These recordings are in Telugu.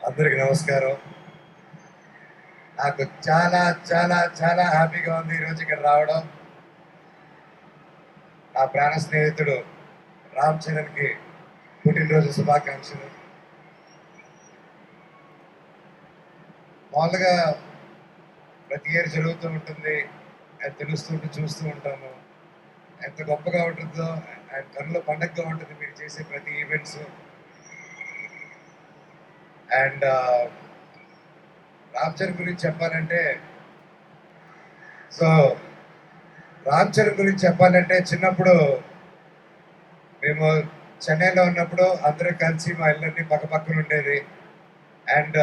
అందరికి నమస్కారం. నాకు చాలా చాలా చాలా హ్యాపీగా ఉంది ఈరోజు ఇక్కడ రావడం. నా ప్రాణ స్నేహితుడు రామ్ చరణ్కి పుట్టినరోజు శుభాకాంక్షలు. మామూలుగా ప్రతి ఇయర్ జరుగుతూ ఉంటుంది, అది తెలుస్తుంటూ చూస్తూ ఉంటాము. ఎంత గొప్పగా ఉంటుందో, ఆయన కన్నులో పండగగా ఉంటుంది మీరు చేసే ప్రతి ఈవెంట్స్. అండ్ రామ్ చరణ్ గురించి చెప్పాలంటే చిన్నప్పుడు మేము చెన్నైలో ఉన్నప్పుడు అందరం కలిసి మా ఇళ్ళన్నీ పక్కపక్కన ఉండేది. అండ్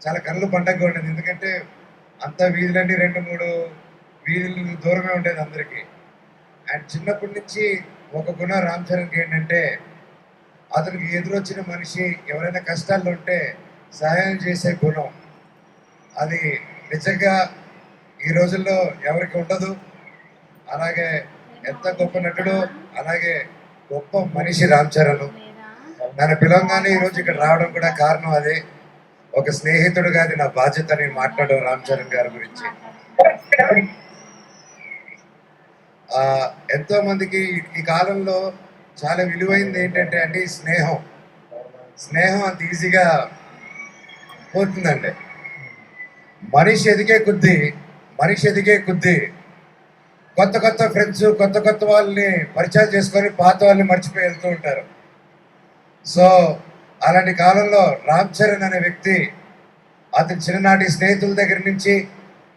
చాలా కళ్ళు పండగగా ఉండేది, ఎందుకంటే అంత వీధులన్నీ 2-3 వీధులు దూరమే ఉండేది అందరికీ. అండ్ చిన్నప్పటి నుంచి ఒక గుణం రామ్ చరణ్కి ఏంటంటే, అతనికి ఎదురొచ్చిన మనిషి ఎవరైనా కష్టాల్లో ఉంటే సహాయం చేసే గుణం. అది నిజంగా ఈ రోజుల్లో ఎవరికి ఉండదు. అలాగే ఎంత గొప్ప నటుడు, అలాగే గొప్ప మనిషి రామ్ చరణ్. నన్ను పిలవగానే ఈరోజు ఇక్కడ రావడం కూడా కారణం అదే. ఒక స్నేహితుడుగా అది నా బాధ్యత నేను మాట్లాడడం రామ్ చరణ్ గారి గురించి. ఎంతో మందికి ఈ కాలంలో చాలా విలువైంది ఏంటంటే అండి స్నేహం అంత ఈజీగా పోతుందండి. మనిషి ఎదిగే కొద్దీ కొత్త ఫ్రెండ్స్, కొత్త వాళ్ళని పరిచయం చేసుకొని పాత వాళ్ళని మర్చిపోయి వెళ్తూ ఉంటారు. సో అలాంటి కాలంలో రామ్ చరణ్ అనే వ్యక్తి అతని చిన్ననాటి స్నేహితుల దగ్గర నుంచి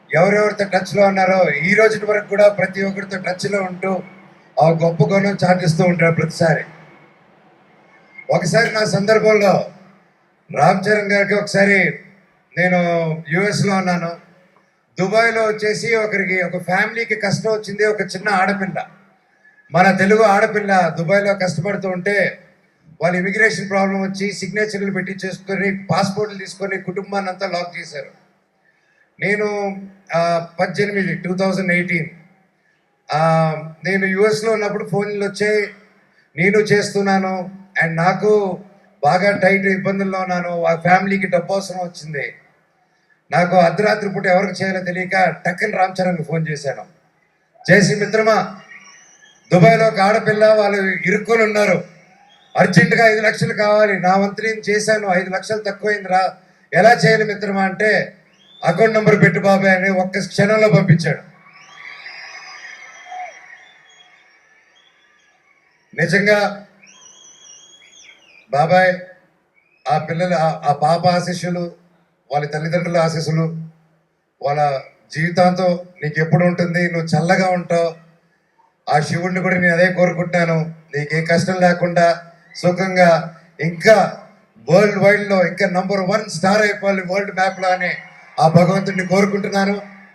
ఎవరెవరితో టచ్లో ఉన్నారో ఈ రోజు వరకు కూడా ప్రతి ఒక్కరితో టచ్లో ఉంటూ ఆ గొప్ప గుణం చాటిస్తూ ఉంటారు ప్రతిసారి. ఒకసారి నా సందర్భంలో రామ్ చరణ్ గారికి ఒకసారి నేను యుఎస్లో ఉన్నాను. దుబాయ్లో వచ్చేసి ఒక ఫ్యామిలీకి కష్టం వచ్చింది. ఒక చిన్న ఆడపిల్ల, మన తెలుగు ఆడపిల్ల దుబాయ్లో కష్టపడుతూ ఉంటే వాళ్ళు ఇమిగ్రేషన్ ప్రాబ్లం వచ్చి సిగ్నేచర్లు పెట్టి చేసుకొని పాస్పోర్ట్లు తీసుకొని కుటుంబాన్ని అంతా లాక్ చేశారు. నేను 2018 నేను యుఎస్లో ఉన్నప్పుడు ఫోన్లు వచ్చాయి, నేను చేస్తున్నాను. అండ్ నాకు బాగా టైట్ ఇబ్బందుల్లో ఉన్నాను. ఆ ఫ్యామిలీకి డబ్బు అవసరం వచ్చింది. నాకు అర్ధరాత్రి పూట ఎవరికి చేయాలో తెలియక టక్కని రామ్ చరణ్కి ఫోన్ చేశాను. చేసి, మిత్రమా, దుబాయ్లో ఒక ఆడపిల్ల వాళ్ళు ఇరుక్కొని ఉన్నారు, అర్జెంటుగా 5 లక్షలు కావాలి. నా వంతు నేను చేశాను, 5 లక్షలు తక్కువైందిరా, ఎలా చేయాలి మిత్రమా అంటే, అకౌంట్ నెంబర్ పెట్టు బాబాయ్ అని ఒక్క క్షణంలో పంపించాడు. నిజంగా బాబాయ్ ఆ పాప ఆశీస్సులు, వాళ్ళ తల్లిదండ్రుల ఆశీస్సులు, వాళ్ళ జీవితాంతం నీకు ఎప్పుడు ఉంటుంది, నువ్వు చల్లగా ఉంటావు. ఆ శివుడిని కూడా నేను అదే కోరుకుంటున్నాను, నీకే కష్టం లేకుండా సుఖంగా ఇంకా వరల్డ్ వైడ్లో ఇంకా నంబర్ 1 స్టార్ అయిపోవాలి వరల్డ్ మ్యాప్లో అని ఆ భగవంతుడిని కోరుకుంటున్నాను.